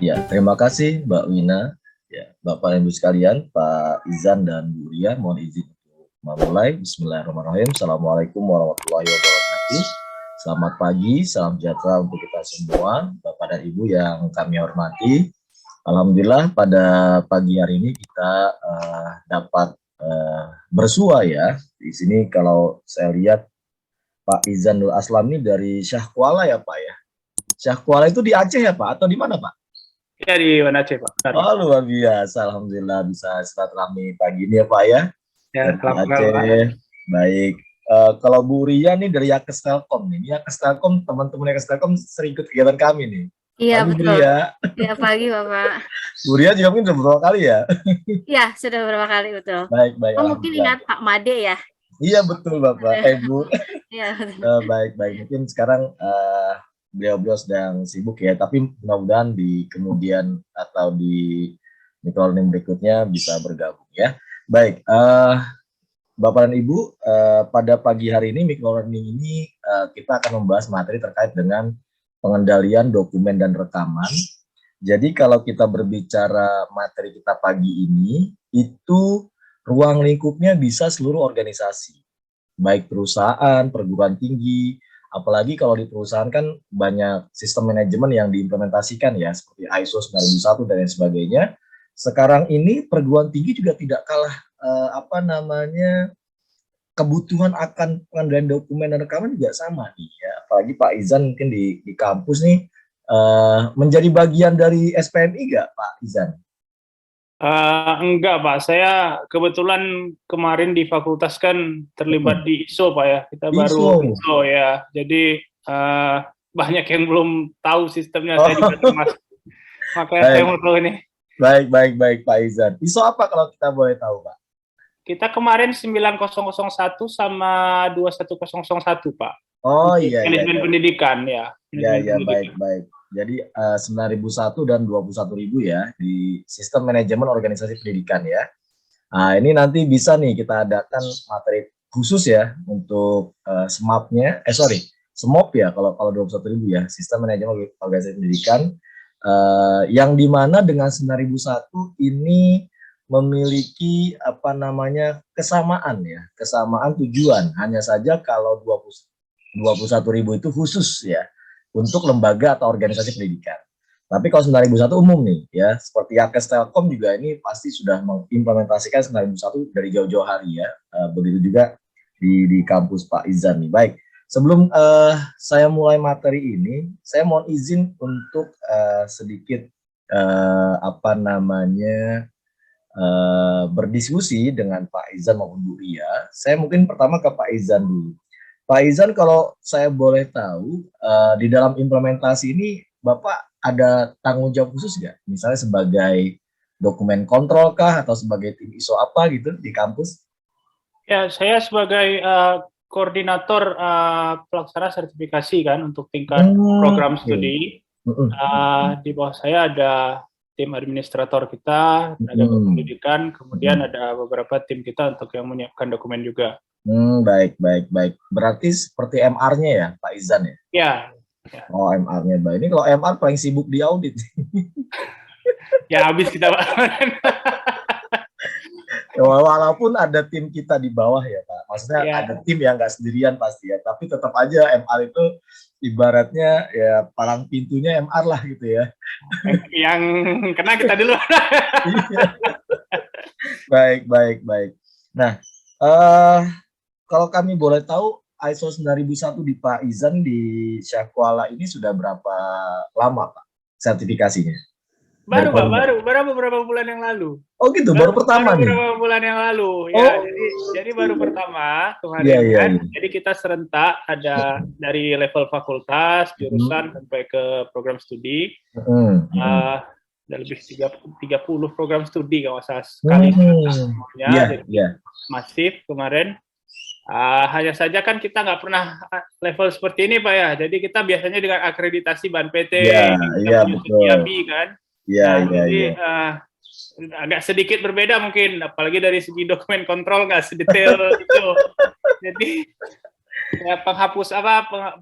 Ya, terima kasih Mbak Wina. Ya, Bapak dan Ibu sekalian, Pak Izan dan Bu Ria, mohon izin untuk memulai. Bismillahirrahmanirrahim. Assalamualaikum warahmatullahi wabarakatuh. Selamat pagi, salam sejahtera untuk kita semua, Bapak dan Ibu yang kami hormati. Alhamdulillah pada pagi hari ini kita dapat bersua ya. Di sini kalau saya lihat Pak Izanul Aslam ini dari Syahkuala ya Pak ya. Syahkuala itu di Aceh ya Pak atau di mana Pak? Ya di mana Aceh Pak. Benar, Pak. Oh luar biasa, alhamdulillah bisa silaturahmi pagi ini ya Pak ya. Ya, Dari salam kenal Pak. Aceh, baik. Kalau Bu Ria nih dari Yakes Telkom nih, Yakes Telkom teman-teman Yakes Telkom sering ikut kegiatan kami nih. Iya Pagi Bu betul. Ria. Iya pagi Bapak. Bu Ria juga mungkin udah beberapa kali ya. Iya sudah beberapa kali betul. Baik baik. Oh mungkin ingat Pak Made ya. Iya betul Bapak. Bu. Iya. Baik baik. Mungkin sekarang beliau-beliau sedang sibuk ya, tapi mudah-mudahan di kemudian atau di microlearning berikutnya bisa bergabung ya. Baik, Bapak dan Ibu, pada pagi hari ini microlearning ini kita akan membahas materi terkait dengan pengendalian dokumen dan rekaman. Jadi kalau kita berbicara materi kita pagi ini, itu ruang lingkupnya bisa seluruh organisasi, baik perusahaan, perguruan tinggi, apalagi kalau di perusahaan kan banyak sistem manajemen yang diimplementasikan ya, seperti ISO 9001 dan lain sebagainya. Sekarang ini perguruan tinggi juga tidak kalah kebutuhan akan pengendalian dokumen dan rekaman juga sama nih ya. Apalagi Pak Izan mungkin di kampus nih menjadi bagian dari SPMI nggak Pak Izan? Enggak Pak, saya kebetulan kemarin di fakultas kan terlibat di ISO Pak ya. Kita baru ISO ya. Jadi banyak yang belum tahu sistemnya. Saya juga termasuk. Makanya saya mau tahu ini. Baik Pak Izan. ISO apa kalau kita boleh tahu Pak? Kita kemarin 9001 sama 21001 Pak. Oh iya. Manajemen pendidikan ya. Iya baik. Jadi 9001 dan 21000 ya di sistem manajemen organisasi pendidikan ya. Nah ini nanti bisa nih kita adakan materi khusus ya untuk SMOP ya kalau 21000 ya, sistem manajemen organisasi pendidikan yang dimana dengan 9001 ini memiliki kesamaan tujuan. Hanya saja kalau 21000 itu khusus ya untuk lembaga atau organisasi pendidikan. Tapi kalau 9001 umum nih ya, seperti Yakes Telkom juga ini pasti sudah mengimplementasikan 9001 dari jauh-jauh hari ya. Begitu juga di kampus Pak Izan nih. Baik, sebelum saya mulai materi ini, saya mohon izin untuk sedikit berdiskusi dengan Pak Izan maupun Bu Ria. Saya mungkin pertama ke Pak Izan dulu. Pak Izan, kalau saya boleh tahu, di dalam implementasi ini Bapak ada tanggung jawab khusus nggak? Misalnya sebagai dokumen kontrol kah atau sebagai tim ISO apa gitu di kampus? Ya, saya sebagai koordinator pelaksana sertifikasi kan untuk tingkat program studi. Di bawah saya ada tim administrator kita, ada pendidikan, kemudian ada beberapa tim kita untuk yang menyiapkan dokumen juga. Baik. Berarti seperti MR-nya ya, Pak Izan ya? Ya. Oh, MR-nya baik. Ini kalau MR paling sibuk di audit. Ya, habis kita Walaupun ada tim kita di bawah ya, Pak. Maksudnya ada tim yang nggak sendirian pasti ya. Tapi tetap aja MR itu ibaratnya ya palang pintunya MR lah gitu ya. Yang kena kita dulu. Baik. Nah, kalau kami boleh tahu ISO 9001 di Pak Izan di Syahkuala ini sudah berapa lama Pak sertifikasinya? Baru beberapa bulan yang lalu. Oh gitu, baru pertama nih? Beberapa bulan yang lalu. Ya, jadi baru pertama kemarin kan. Jadi kita serentak ada dari level fakultas, jurusan sampai ke program studi. Ada lebih 30 program studi kalau saya sekali semuanya. Masif kemarin. Hanya saja kan kita nggak pernah level seperti ini Pak ya. Jadi kita biasanya dengan akreditasi BAN PT, betul. kan. Jadi agak sedikit berbeda mungkin, apalagi dari segi dokumen kontrol nggak sedetail itu. Jadi ya,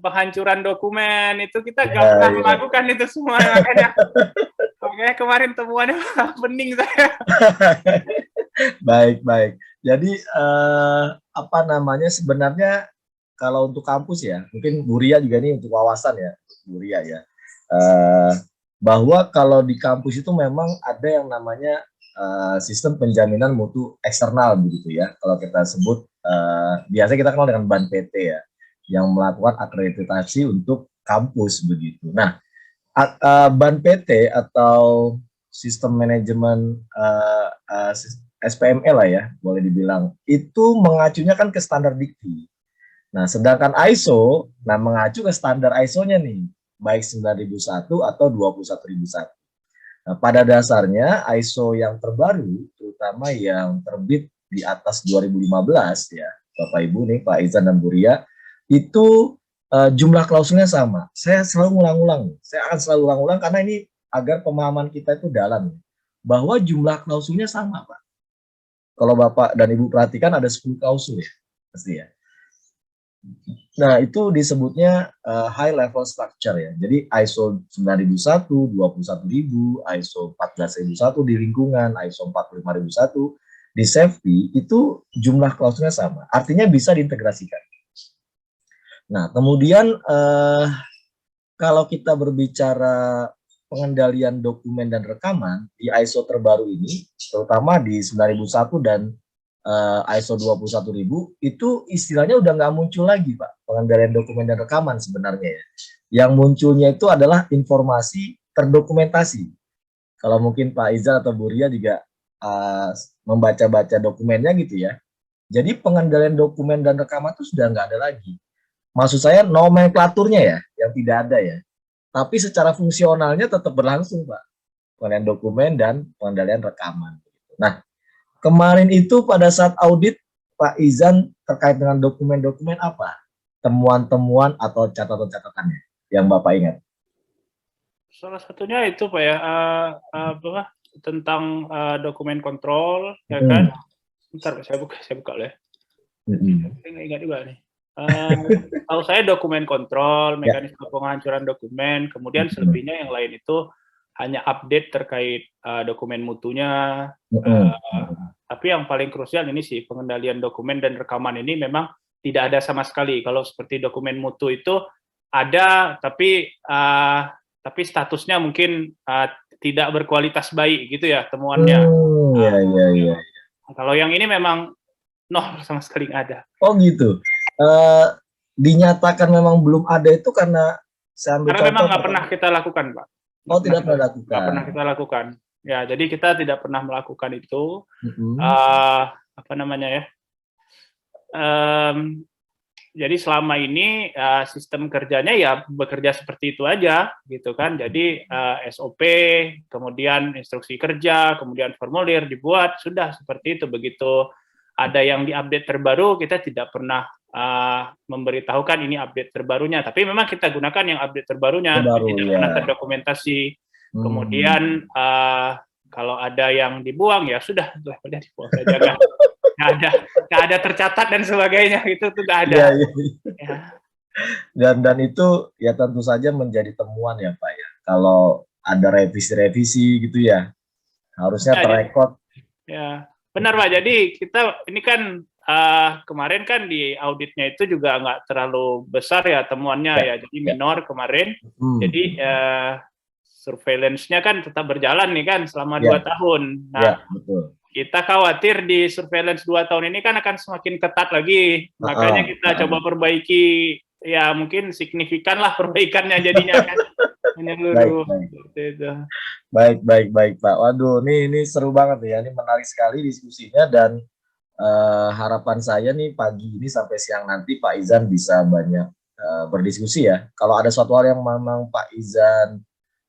penghancuran dokumen itu kita nggak pernah melakukan itu semua, Makanya kemarin temuannya bening saya. Baik, baik. Jadi apa namanya sebenarnya kalau untuk kampus ya, mungkin Bu Ria juga ini untuk wawasan ya, Bu Ria ya. Bahwa kalau di kampus itu memang ada yang namanya sistem penjaminan mutu eksternal begitu ya. Kalau kita sebut biasanya kita kenal dengan BAN PT ya, yang melakukan akreditasi untuk kampus begitu. Nah, BAN PT atau sistem manajemen SPME lah ya, boleh dibilang, itu mengacunya kan ke standar dikti. Nah, sedangkan ISO, nah mengacu ke standar ISO-nya nih, baik 9001 atau 21001. Nah, pada dasarnya ISO yang terbaru, terutama yang terbit di atas 2015 ya, Bapak Ibu nih, Pak Izan dan Bu Ria, itu jumlah klausulnya sama. Saya selalu ngulang-ulang, saya akan selalu ulang-ulang karena ini agar pemahaman kita itu dalam, bahwa jumlah klausulnya sama, Pak. Kalau Bapak dan Ibu perhatikan ada 10 klausul ya, pasti ya. Nah, itu disebutnya high level structure ya. Jadi ISO 9001, 21000, ISO 14001 di lingkungan, ISO 45001 di safety itu jumlah klausulnya sama. Artinya bisa diintegrasikan. Nah, kemudian kalau kita berbicara pengendalian dokumen dan rekaman di ISO terbaru ini, terutama di 9001 dan ISO 21000 itu istilahnya udah nggak muncul lagi, Pak, pengendalian dokumen dan rekaman sebenarnya ya. Yang munculnya itu adalah informasi terdokumentasi. Kalau mungkin Pak Izal atau Bu Ria juga membaca-baca dokumennya gitu ya. Jadi pengendalian dokumen dan rekaman itu sudah nggak ada lagi. Maksud saya nomenklaturnya ya, yang tidak ada ya. Tapi secara fungsionalnya tetap berlangsung, Pak. Pengendalian dokumen dan pengendalian rekaman. Nah, kemarin itu pada saat audit Pak Izan terkait dengan dokumen-dokumen apa? Temuan-temuan atau catatan-catatannya yang Bapak ingat? Salah satunya itu Pak ya, tentang dokumen kontrol, ya kan? Bentar, saya buka lah ya. Saya nggak ingat juga nih. Kalau saya dokumen kontrol, mekanisme penghancuran dokumen, kemudian selebihnya yang lain itu hanya update terkait dokumen mutunya. Tapi yang paling krusial ini sih pengendalian dokumen dan rekaman ini memang tidak ada sama sekali. Kalau seperti dokumen mutu itu ada, tapi statusnya mungkin tidak berkualitas baik gitu ya temuannya. Iya. Kalau yang ini memang nol sama sekali nggak ada. Oh gitu. Dinyatakan memang belum ada itu karena saya ambil karena memang nggak pernah kita lakukan, Pak. Tidak pernah lakukan. Nggak pernah kita lakukan. Ya, jadi kita tidak pernah melakukan itu. Apa namanya ya? Jadi selama ini sistem kerjanya ya bekerja seperti itu aja, gitu kan. Jadi SOP, kemudian instruksi kerja, kemudian formulir dibuat, sudah seperti itu. Begitu ada yang diupdate terbaru, kita tidak pernah memberitahukan ini update terbarunya, tapi memang kita gunakan yang update terbarunya, tidak pernah terdokumentasi. Kemudian kalau ada yang dibuang ya sudah dibuang saja, nggak ada tercatat dan sebagainya, itu tuh nggak ada. Ya. Dan itu ya tentu saja menjadi temuan ya Pak ya. Kalau ada revisi-revisi gitu ya, harusnya terrekod. Ya, benar Pak. Jadi kita ini kan kemarin kan di auditnya itu juga nggak terlalu besar ya temuannya ya, jadi minor kemarin. Jadi surveillance-nya kan tetap berjalan nih kan selama 2 tahun. Nah, betul. Kita khawatir di surveillance 2 tahun ini kan akan semakin ketat lagi. Makanya kita coba perbaiki, ya mungkin signifikan lah perbaikannya jadinya kan. Baik Pak. Waduh, ini seru banget ya. Ini menarik sekali diskusinya dan harapan saya nih pagi ini sampai siang nanti Pak Izan bisa banyak berdiskusi ya. Kalau ada suatu hal yang memang Pak Izan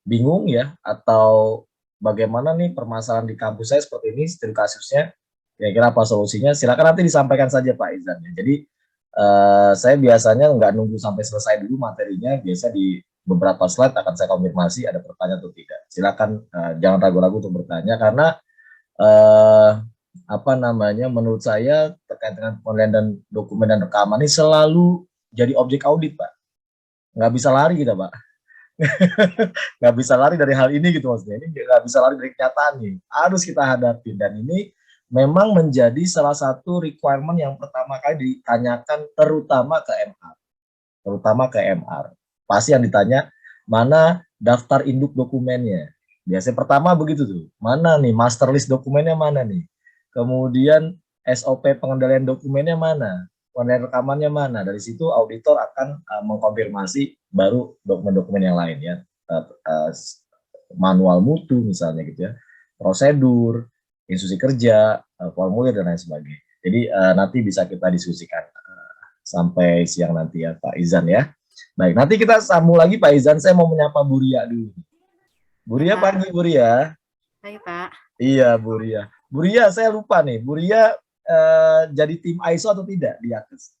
bingung ya, atau bagaimana nih permasalahan di kampus saya seperti ini, studi kasusnya, kira-kira apa solusinya, silakan nanti disampaikan saja Pak Izan ya. Jadi saya biasanya nggak nunggu sampai selesai dulu materinya, biasa di beberapa slide akan saya konfirmasi ada pertanyaan atau tidak. Silakan jangan ragu-ragu untuk bertanya, karena apa namanya, menurut saya terkait dengan penilaian dan dokumen dan rekaman ini selalu jadi objek audit Pak. Nggak bisa lari kita Pak. Nggak bisa lari dari hal ini gitu maksudnya. Ini nggak bisa lari dari kenyataan nih. Harus kita hadapi dan ini memang menjadi salah satu requirement yang pertama kali ditanyakan terutama ke MR. Terutama ke MR. Pasti yang ditanya mana daftar induk dokumennya. Biasanya pertama begitu tuh. Mana nih master list dokumennya mana nih? Kemudian SOP pengendalian dokumennya mana? Pengendalian rekamannya mana? Dari situ auditor akan mengkonfirmasi baru dokumen-dokumen yang lain ya. Manual mutu misalnya gitu ya. Prosedur, instruksi kerja, formulir dan lain sebagainya. Jadi nanti bisa kita diskusikan sampai siang nanti ya Pak Izan ya. Baik, nanti kita sambung lagi Pak Izan. Saya mau menyapa Bu Ria dulu. Bu Ria, pagi Bu Ria. Baik, Pak. Iya, Bu Ria. Bu Ria, saya lupa nih. Bu Ria jadi tim ISO atau tidak di Yates?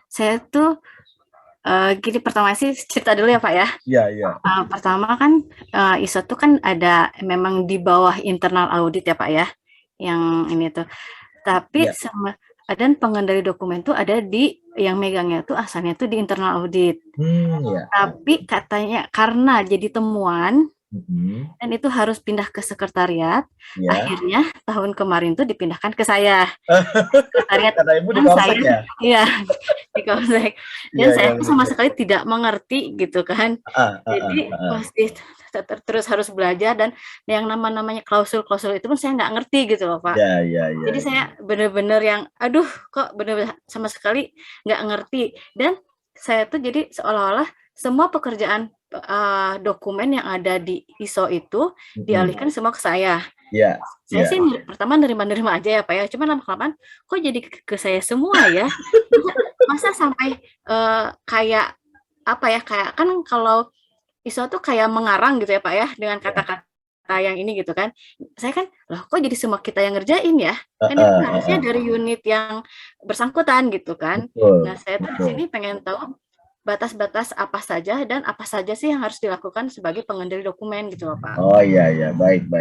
Saya tuh gini, pertama sih cerita dulu ya Pak ya. Iya, iya. Pertama kan ISO tuh kan ada memang di bawah internal audit ya Pak ya. Yang ini tuh. Tapi sama dan pengendali dokumen tuh ada di yang megangnya tuh asalnya tuh di internal audit. Tapi katanya karena jadi temuan dan itu harus pindah ke sekretariat. Akhirnya tahun kemarin tuh dipindahkan ke saya. Sekretariat Ibu di Komsek ya? Iya, di Komsek. Dan saya tuh sama sekali tidak mengerti gitu kan. Jadi pasti terus harus belajar dan yang namanya klausul-klausul itu pun saya nggak ngerti gitu loh Pak. Jadi saya benar-benar yang aduh kok benar-benar sama sekali nggak ngerti dan saya tuh jadi seolah-olah semua pekerjaan dokumen yang ada di ISO itu dialihkan semua ke saya. Saya sih pertama nerima-nerima aja ya Pak ya. Cuma lama-kelamaan kok jadi ke saya semua ya. Masa sampai kayak apa ya, kayak kan kalau ISO tuh kayak mengarang gitu ya Pak ya dengan kata-kata yang ini gitu kan. Saya kan loh kok jadi semua kita yang ngerjain ya. Kan itu harusnya dari unit yang bersangkutan gitu kan. Nah, saya tuh di sini pengen tahu batas-batas apa saja dan apa saja sih yang harus dilakukan sebagai pengendali dokumen gitu loh Pak. Oh iya, baik.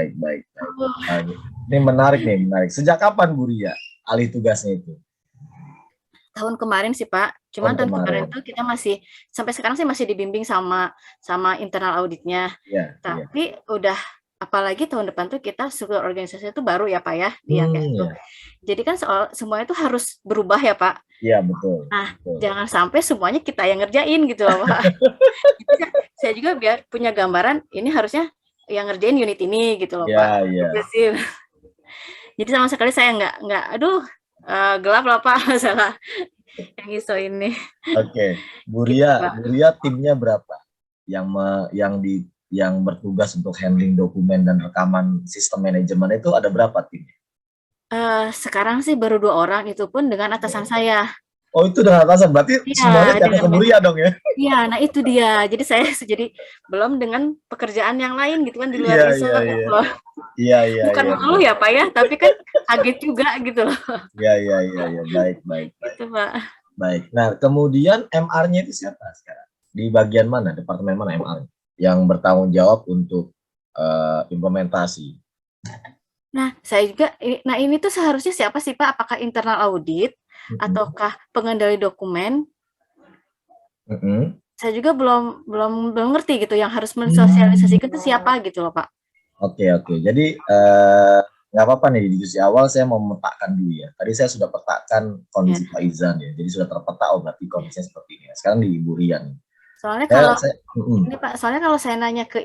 Ini menarik nih, menarik. Sejak kapan Bu Ria alih tugasnya itu? Tahun kemarin sih Pak. Cuman tahun kemarin tuh kita masih sampai sekarang sih masih dibimbing sama internal auditnya. Tapi udah apalagi tahun depan tuh kita struktur organisasi itu baru ya Pak ya di Yates. Jadi kan semuanya itu harus berubah ya Pak. Iya betul. Nah jangan sampai semuanya kita yang ngerjain gitu loh Pak. Saya juga biar punya gambaran ini harusnya yang ngerjain unit ini gitu loh Pak. Jadi sama sekali saya nggak aduh gelap lah Pak masalah yang ISO ini. Oke. Bu Ria timnya berapa? Yang bertugas untuk handling dokumen dan rekaman sistem manajemen itu ada berapa timnya? Sekarang sih baru 2 orang, itu pun dengan atasan saya. Oh itu dengan atasan, berarti semuanya jatuh ke Bu Ria dong ya? Iya, nah itu dia. Jadi saya belum dengan pekerjaan yang lain gitu kan di luar ISO. Iya. Bukan mengeluh ya Pak ya, tapi kan kaget juga gitu loh. Iya. Baik. Gitu Pak. Baik. Nah kemudian MR-nya itu siapa sekarang? Di bagian mana? Departemen mana MR yang bertanggung jawab untuk implementasi? Nah saya juga, nah ini tuh seharusnya siapa sih Pak? Apakah internal audit ataukah pengendali dokumen? Saya juga belum ngerti gitu yang harus mensosialisasikan itu siapa gitu loh Pak. Oke. Jadi nggak apa-apa nih di diskusi awal saya mau memetakan dulu ya. Tadi saya sudah petakan kondisi Pak Izan ya. Jadi sudah terpeta berarti kondisinya seperti ini. Sekarang di Bu Ria nih. Soalnya kalau ini Pak, soalnya kalau saya nanya ke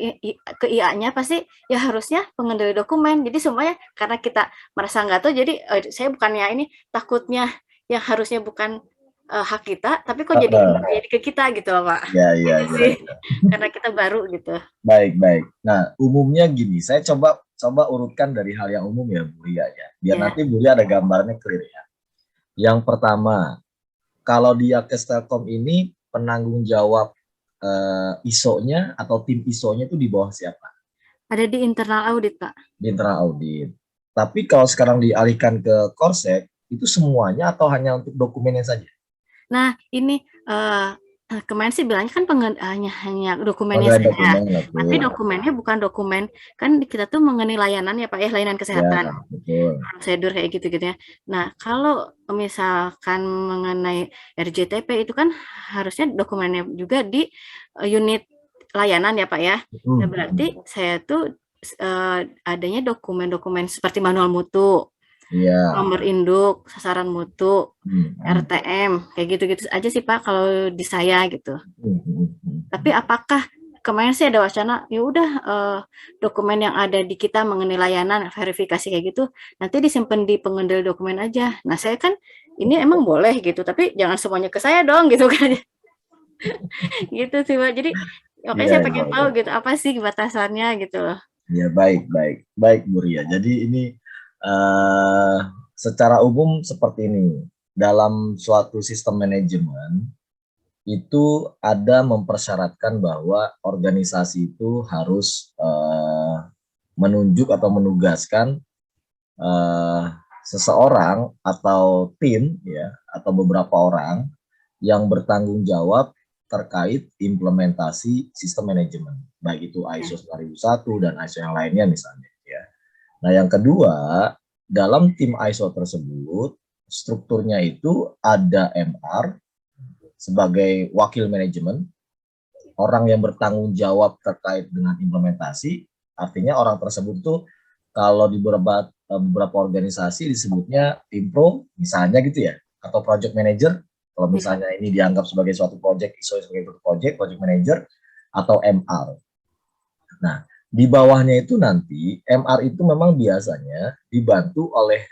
IA-nya pasti ya harusnya pengendali dokumen. Jadi semuanya karena kita merasa nggak tahu, jadi saya bukannya ini takutnya yang harusnya bukan hak kita, tapi kok jadi ke kita gitu loh Pak. Iya. Karena kita baru gitu. Baik. Nah umumnya gini, saya coba urutkan dari hal yang umum ya Bu Ria ya. Biar nanti Bu Ria ada gambarnya clear ya. Yang pertama, kalau di Yates Telkom ini penanggung jawab ISO-nya atau tim ISO-nya itu di bawah siapa? Ada di internal audit Pak. Di internal audit. Tapi kalau sekarang dialihkan ke Korsek, itu semuanya atau hanya untuk dokumennya saja? Nah ini kemarin sih bilangnya kan hanya dokumennya saja, tapi dokumennya bukan dokumen, kan kita tuh mengenai layanan ya Pak ya, layanan kesehatan, prosedur kayak gitu-gitu ya. Nah kalau misalkan mengenai RJTP itu kan harusnya dokumennya juga di unit layanan ya Pak ya. Nah, berarti saya tuh adanya dokumen-dokumen seperti manual mutu, nomor induk, sasaran mutu, RTM, kayak gitu-gitu aja sih Pak kalau di saya gitu. Tapi apakah kemarin sih ada wacana, ya udah dokumen yang ada di kita mengenai layanan verifikasi kayak gitu, nanti disimpan di pengendali dokumen aja. Nah saya kan ini emang boleh gitu, tapi jangan semuanya ke saya dong gitu kan. Gitu sih Pak. Jadi makanya saya pengen tahu gitu apa sih batasannya gitu loh. Ya, baik Bu Ria. Jadi ini secara umum seperti ini. Dalam suatu sistem manajemen itu ada mempersyaratkan bahwa organisasi itu harus menunjuk atau menugaskan seseorang atau tim ya, atau beberapa orang yang bertanggung jawab terkait implementasi sistem manajemen, baik itu ISO 9001 dan ISO yang lainnya misalnya ya. Nah, yang kedua, dalam tim ISO tersebut strukturnya itu ada MR sebagai wakil manajemen, orang yang bertanggung jawab terkait dengan implementasi. Artinya orang tersebut tuh kalau di beberapa organisasi disebutnya tim pro misalnya gitu ya, atau project manager. Kalau misalnya ini dianggap sebagai suatu project, ISO sebagai suatu project manager atau MR. Nah, di bawahnya itu nanti MR itu memang biasanya dibantu oleh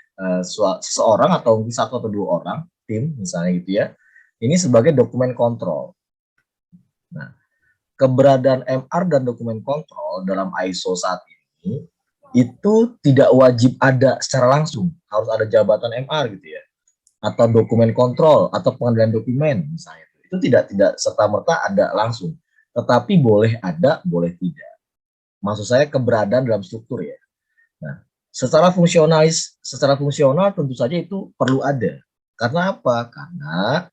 seseorang atau mungkin satu atau dua orang tim misalnya gitu ya. Ini sebagai dokumen kontrol. Nah, keberadaan MR dan dokumen kontrol dalam ISO saat ini itu tidak wajib ada secara langsung, harus ada jabatan MR gitu ya, atau dokumen kontrol atau pengendalian dokumen misalnya. Itu tidak serta-merta ada langsung, tetapi boleh ada, boleh tidak. Maksud saya keberadaan dalam struktur ya. Nah, secara fungsional tentu saja itu perlu ada. Karena apa? Karena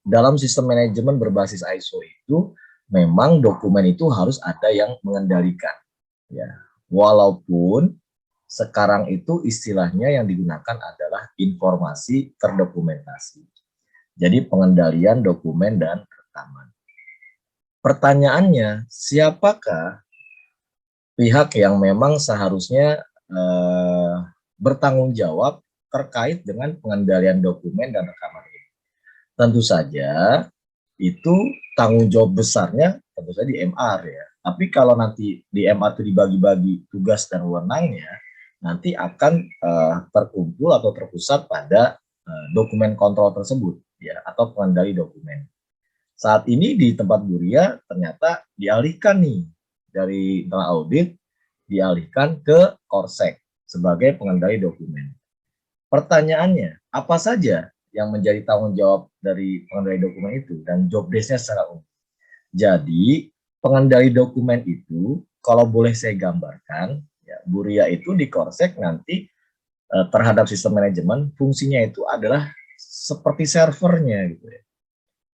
dalam sistem manajemen berbasis ISO itu memang dokumen itu harus ada yang mengendalikan ya, walaupun sekarang itu istilahnya yang digunakan adalah informasi terdokumentasi, jadi pengendalian dokumen dan rekaman. Pertanyaannya, siapakah pihak yang memang seharusnya bertanggung jawab terkait dengan pengendalian dokumen dan rekaman ini? Tentu saja itu tanggung jawab besarnya tentu saja di MR ya. Tapi kalau nanti di MR itu dibagi-bagi tugas dan wewenangnya, nanti akan terkumpul atau terpusat pada dokumen kontrol tersebut ya, atau pengendali dokumen. Saat ini di tempat Bu Ria ternyata dialihkan nih dari internal audit, dialihkan ke Korsek sebagai pengendali dokumen. Pertanyaannya, apa saja yang menjadi tanggung jawab dari pengendali dokumen itu dan job desk-nya secara umum? Jadi pengendali dokumen itu kalau boleh saya gambarkan ya, Bu Ria itu di Korsek nanti terhadap sistem manajemen fungsinya itu adalah seperti servernya gitu ya,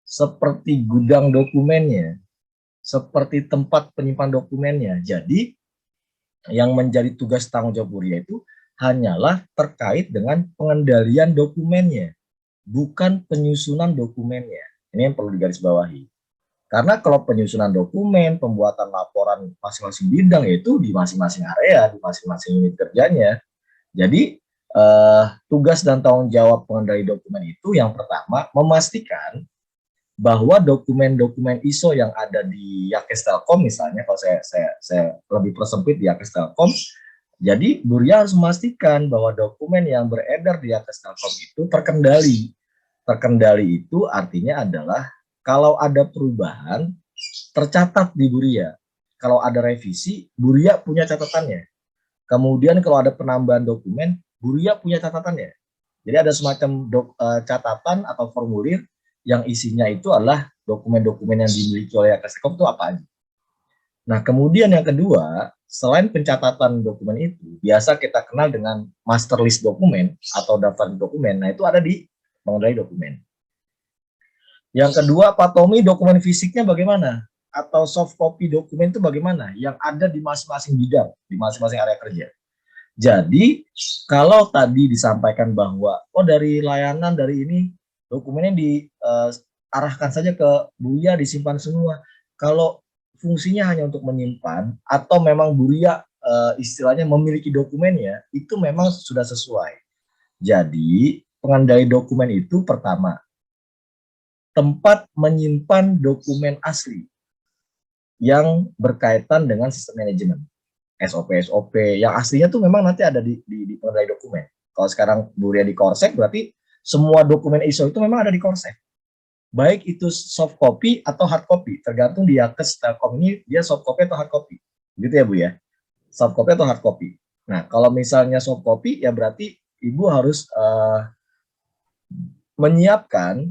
seperti gudang dokumennya, seperti tempat penyimpan dokumennya. Jadi yang menjadi tugas tanggung jawab Bu Ria itu hanyalah terkait dengan pengendalian dokumennya, bukan penyusunan dokumennya. Ini yang perlu digarisbawahi. Karena kalau penyusunan dokumen, pembuatan laporan masing-masing bidang itu di masing-masing area, di masing-masing unit kerjanya. Jadi tugas dan tanggung jawab pengendali dokumen itu yang pertama memastikan bahwa dokumen-dokumen ISO yang ada di Yakes Telkom misalnya, kalau saya lebih persempit di Yakes Telkom, jadi Bu Ria harus memastikan bahwa dokumen yang beredar di Yakes Telkom itu terkendali. Terkendali itu artinya adalah kalau ada perubahan tercatat di Bu Ria. Kalau ada revisi, Bu Ria punya catatannya. Kemudian kalau ada penambahan dokumen, Bu Ria punya catatannya. Jadi ada semacam catatan atau formulir yang isinya itu adalah dokumen-dokumen yang dimiliki oleh Yakes Telkom itu apa aja. Nah, kemudian yang kedua, selain pencatatan dokumen itu, biasa kita kenal dengan master list dokumen atau daftar dokumen. Nah, itu ada di pengendali dokumen. Yang kedua, Pak Tommy, dokumen fisiknya bagaimana? Atau soft copy dokumen itu bagaimana? Yang ada di masing-masing bidang, di masing-masing area kerja. Jadi, kalau tadi disampaikan bahwa, oh dari layanan, dari ini, dokumennya diarahkan saja ke Bu Ria, disimpan semua. Kalau fungsinya hanya untuk menyimpan atau memang Buria istilahnya memiliki dokumennya, itu memang sudah sesuai. Jadi pengendali dokumen itu pertama, tempat menyimpan dokumen asli yang berkaitan dengan sistem manajemen, SOP yang aslinya tuh memang nanti ada di pengendali dokumen. Kalau sekarang Buria di Korsek, berarti semua dokumen ISO itu memang ada di Korsek. Baik itu soft copy atau hard copy, tergantung di Yakes Telkom ini dia soft copy atau hard copy. Gitu ya Bu ya? Soft copy atau hard copy. Nah, kalau misalnya soft copy ya berarti Ibu harus menyiapkan,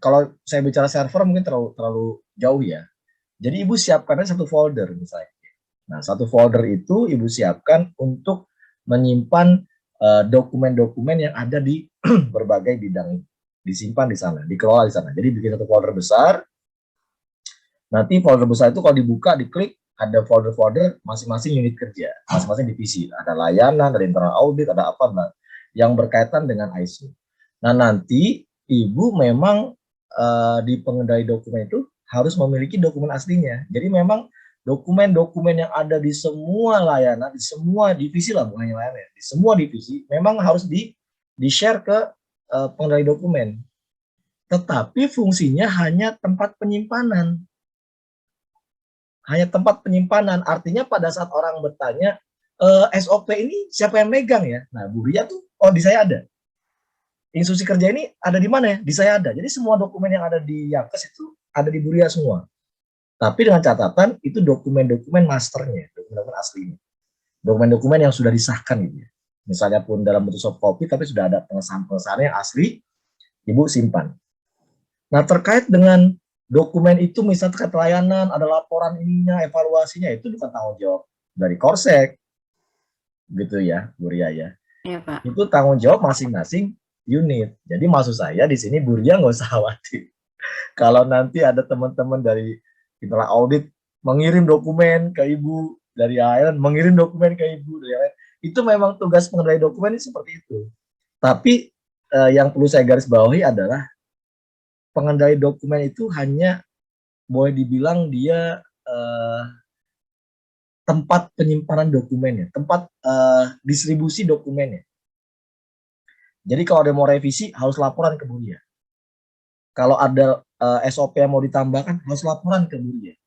kalau saya bicara server mungkin terlalu jauh ya. Jadi Ibu siapkan satu folder misalnya. Nah, satu folder itu Ibu siapkan untuk menyimpan dokumen-dokumen yang ada di berbagai bidang ini. Disimpan di sana, dikelola di sana. Jadi bikin satu folder besar. Nanti folder besar itu kalau dibuka, diklik, ada folder-folder masing-masing unit kerja, masing-masing divisi. Ada layanan, ada internal audit, ada apa, yang berkaitan dengan ISO. Nah, nanti Ibu memang di pengendali dokumen itu harus memiliki dokumen aslinya. Jadi memang dokumen-dokumen yang ada di semua layanan, di semua divisi lah, bukan hanya layanan, di semua divisi memang harus di-share ke pengendali dokumen. Tetapi fungsinya hanya tempat penyimpanan. Hanya tempat penyimpanan. Artinya pada saat orang bertanya, SOP ini siapa yang megang ya? Nah, Buria tuh, oh di saya ada. Instruksi kerja ini ada di mana ya? Di saya ada. Jadi semua dokumen yang ada di Yakes itu ada di Buria semua. Tapi dengan catatan itu dokumen-dokumen masternya, dokumen-dokumen aslinya. Dokumen-dokumen yang sudah disahkan gitu ya. Misalnya pun dalam bentuk soft copy tapi sudah ada pengesahan-pengesahan yang asli, Ibu simpan. Nah, terkait dengan dokumen itu misalnya terkait layanan, ada laporan ininya, evaluasinya, itu bukan tanggung jawab dari Korsek. Gitu ya, Buria ya. Iya, Pak. Itu tanggung jawab masing-masing unit. Jadi maksud saya di sini Buria nggak usah khawatir. Kalau nanti ada teman-teman dari internal audit mengirim dokumen ke Ibu, dari ALN mengirim dokumen ke Ibu, dari ALN, itu memang tugas pengendali dokumen ini seperti itu. Tapi yang perlu saya garis bawahi adalah pengendali dokumen itu hanya boleh dibilang dia tempat penyimpanan dokumennya, tempat distribusi dokumennya. Jadi kalau ada mau revisi harus laporan ke Buria. Kalau ada SOP yang mau ditambahkan harus laporan ke Buria.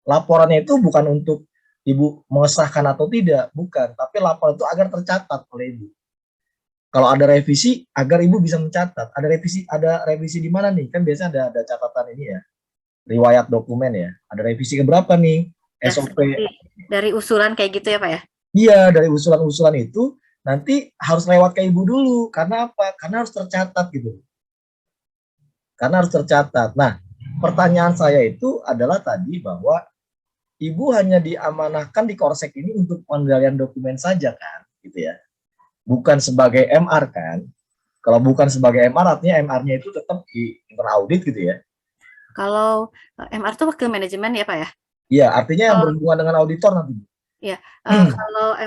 Laporannya itu bukan untuk Ibu mengesahkan atau tidak, bukan, tapi laporan itu agar tercatat oleh Ibu. Kalau ada revisi, agar Ibu bisa mencatat. Ada revisi di mana nih? Kan biasanya ada catatan ini ya, riwayat dokumen ya. Ada revisi ke berapa nih? Ya, SOP. dari usulan kayak gitu ya Pak ya? Iya, dari usulan-usulan itu nanti harus lewat ke Ibu dulu. Karena apa? Karena harus tercatat gitu. Karena harus tercatat. Nah, pertanyaan saya itu adalah tadi bahwa Ibu hanya diamanahkan di Korsek ini untuk pengendalian dokumen saja kan, gitu ya. Bukan sebagai MR kan. Kalau bukan sebagai MR artinya MR-nya itu tetap di internal audit gitu ya. Kalau MR itu wakil manajemen ya Pak ya? Iya, artinya yang berhubungan dengan auditor nanti. Iya, kalau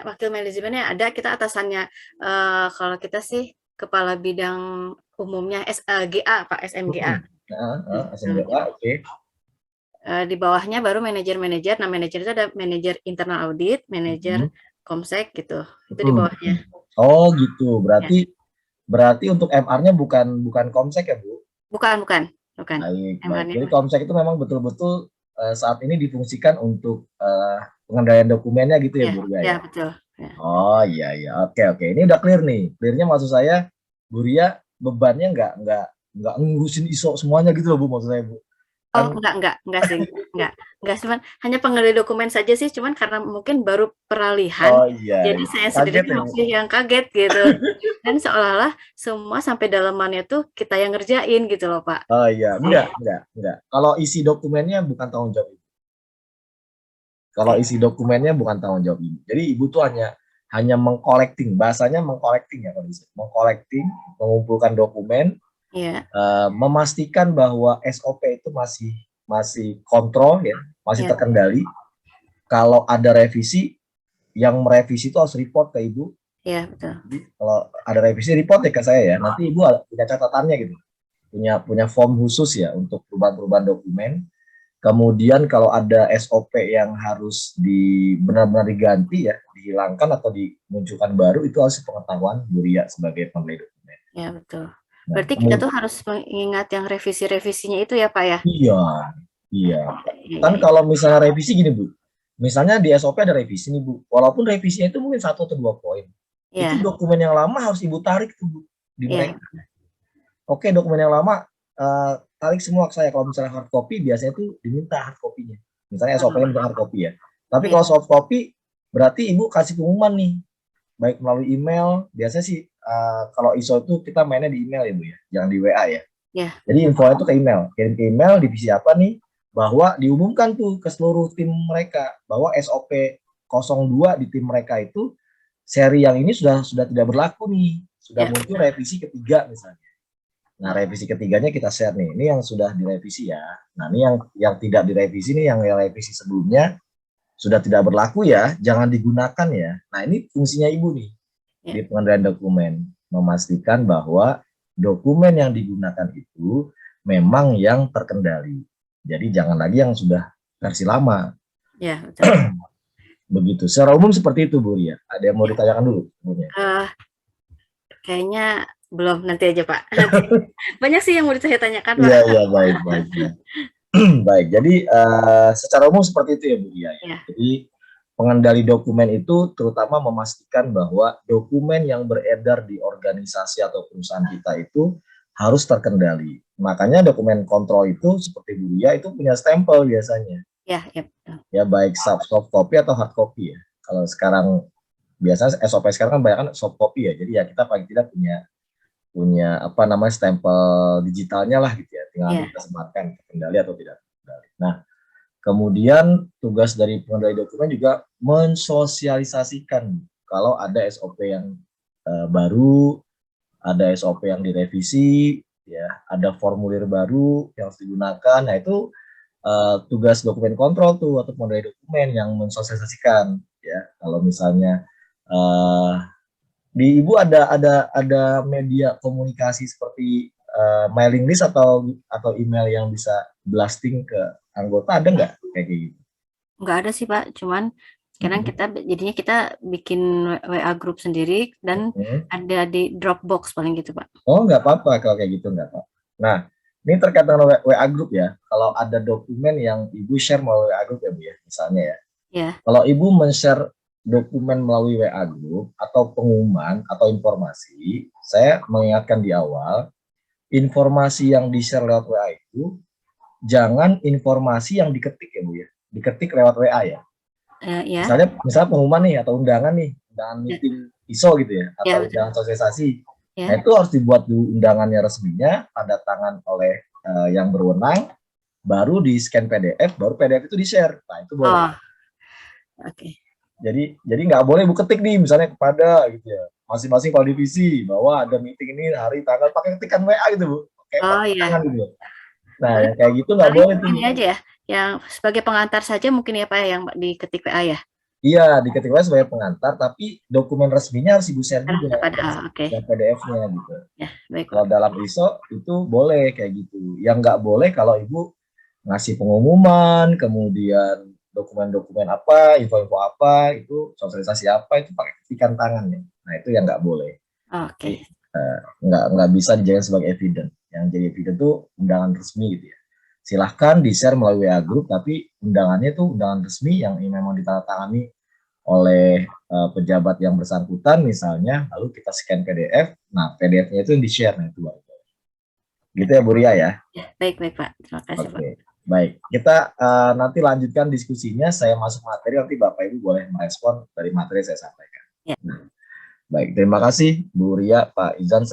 wakil manajemennya ada, kita atasannya. Kalau kita sih kepala bidang umumnya SGA Pak, SMGA. SMGA, oke. Di bawahnya baru manajer-manajer. Nah, manajer itu ada manajer internal audit, manajer komsek gitu. Itu di bawahnya. Oh gitu, berarti untuk MR-nya bukan komsek ya Bu? Bukan. Baik. Jadi komsek itu memang betul-betul saat ini difungsikan untuk pengendalian dokumennya gitu ya Bu Ria? Iya, betul. Ya. Oh iya, oke. Ini udah clear nih. Clearnya maksud saya Bu Ria bebannya nggak ngurusin ISO semuanya gitu loh Bu, maksud saya Bu. Oh enggak sih, enggak cuman hanya pengendali dokumen saja sih, cuman karena mungkin baru peralihan, jadi saya sendiri masih yang kaget gitu, dan seolah-olah semua sampai dalamannya tuh kita yang ngerjain gitu loh Pak. Oh iya, enggak. Kalau isi dokumennya bukan tanggung jawab Ibu. Kalau isi dokumennya bukan tanggung jawab Ibu. Jadi Ibu tuh hanya mengcollecting, bahasanya mengcollecting ya kalau bisa, mengcollecting, mengumpulkan dokumen. Iya. Memastikan bahwa SOP itu masih kontrol ya, masih terkendali. Kalau ada revisi, yang merevisi itu harus report ke Ibu. Iya, betul. Jadi, kalau ada revisi report ya ke saya ya. Nanti Ibu punya catatannya gitu. Punya form khusus ya untuk perubahan-perubahan dokumen. Kemudian kalau ada SOP yang harus benar-benar diganti ya, dihilangkan atau dimunculkan baru, itu harus pengetahuan Bu Ria sebagai pemilih dokumen. Ya, betul. Nah, Berarti kita tuh harus mengingat yang revisi-revisinya itu ya, Pak ya? Iya, iya. Kan Iya. kalau misalnya revisi gini Bu, misalnya di SOP ada revisi nih Bu, walaupun revisinya itu mungkin 1 atau 2 poin, itu Iya. dokumen yang lama harus Ibu tarik tuh Bu, di Iya. mereka. Oke, dokumen yang lama tarik semua ke saya. Kalau misalnya hard copy, biasanya tuh diminta hard copy-nya. Misalnya SOP-nya minta hard copy ya. Tapi kalau soft copy, berarti Ibu kasih pengumuman nih, baik melalui email. Biasanya sih kalau ISO itu kita mainnya di email ya Bu ya, jangan di WA ya. Ya. Jadi infonya itu ke email, kirim ke email divisi apa nih, bahwa diumumkan tuh ke seluruh tim mereka bahwa SOP 02 di tim mereka itu seri yang ini sudah tidak berlaku nih, sudah muncul revisi ketiga misalnya. Nah, revisi ketiganya kita share nih. Ini yang sudah direvisi ya. Nah, ini yang tidak direvisi nih, yang revisi sebelumnya sudah tidak berlaku ya, jangan digunakan ya. Nah, ini fungsinya Ibu nih di pengendalian dokumen, memastikan bahwa dokumen yang digunakan itu memang yang terkendali. Jadi jangan lagi yang sudah versi lama. Ya, betul. Begitu. Secara umum seperti itu, Bu Ria. Ada yang mau ditanyakan dulu? Kayaknya belum, nanti aja Pak. Banyak sih yang mau saya tanyakan Pak. Iya, baik. Baik, jadi secara umum seperti itu ya Bu Ria. Ya. Jadi pengendali dokumen itu terutama memastikan bahwa dokumen yang beredar di organisasi atau perusahaan kita itu harus terkendali. Makanya dokumen kontrol itu seperti Bu Ria itu punya stempel biasanya. Ya. Ya, baik soft copy atau hard copy ya. Kalau sekarang biasanya SOP sekarang kan banyak kan soft copy ya. Jadi ya kita paling tidak punya apa namanya stempel digitalnya lah gitu ya, tinggal kita sematkan terkendali atau tidak terkendali. Nah, kemudian tugas dari pengendali dokumen juga mensosialisasikan kalau ada SOP yang baru, ada SOP yang direvisi, ya, ada formulir baru yang harus digunakan. Nah, itu tugas dokumen kontrol tuh atau pengendali dokumen yang mensosialisasikan ya. Kalau misalnya di Ibu ada media komunikasi seperti mailing list atau email yang bisa blasting ke anggota, ada nggak kayak gitu? Nggak ada sih Pak, cuman sekarang jadinya kita bikin WA group sendiri dan ada di Dropbox paling gitu Pak. Oh, nggak apa-apa kalau kayak gitu, nggak apa-apa. Nah, ini terkait dengan WA group ya. Kalau ada dokumen yang Ibu share melalui WA group ya Bu ya, misalnya ya. Kalau Ibu men-share dokumen melalui WA group atau pengumuman atau informasi, saya mengingatkan di awal, informasi yang di-share lewat WA itu jangan informasi yang diketik ya Bu ya, diketik lewat WA ya. Misalnya pengumuman nih atau undangan meeting ISO gitu ya, atau undangan sosialisasi. Nah, itu harus dibuat dulu undangannya resminya, tanda tangan oleh yang berwenang, baru di scan PDF, baru PDF itu di-share. Nah, itu boleh. Jadi nggak boleh Bu ketik nih misalnya kepada gitu ya, masing-masing kalau divisi bahwa ada meeting ini hari tanggal, pakai ketikan WA gitu Bu, pakai tangan gitu. Nah, yang kayak gitu nggak boleh tuh. Ini aja ya, yang sebagai pengantar saja mungkin ya Pak yang diketik WA ya. Iya, diketik WA sebagai pengantar, tapi dokumen resminya harus Ibu share juga yang PDF-nya gitu. Ya, baik. Kalau dalam ISO itu boleh kayak gitu. Yang nggak boleh kalau Ibu ngasih pengumuman, kemudian dokumen-dokumen apa, info-info apa, itu sosialisasi apa, itu pakai ketikan tangan ya. Nah, itu yang nggak boleh. Nggak bisa dijadikan sebagai evidence. Yang jadi evidence itu undangan resmi gitu ya. Silahkan di-share melalui WA group, tapi undangannya itu undangan resmi yang memang ditandatangani oleh pejabat yang bersangkutan misalnya, lalu kita scan PDF, nah PDF-nya itu yang di-share, nah itu baru. Gitu ya Bu Ria ya? Ya, baik Pak, terima kasih Pak. Baik, kita nanti lanjutkan diskusinya. Saya masuk materi, nanti Bapak Ibu boleh merespon dari materi saya sampaikan. Baik, terima kasih Bu Ria, Pak Izan.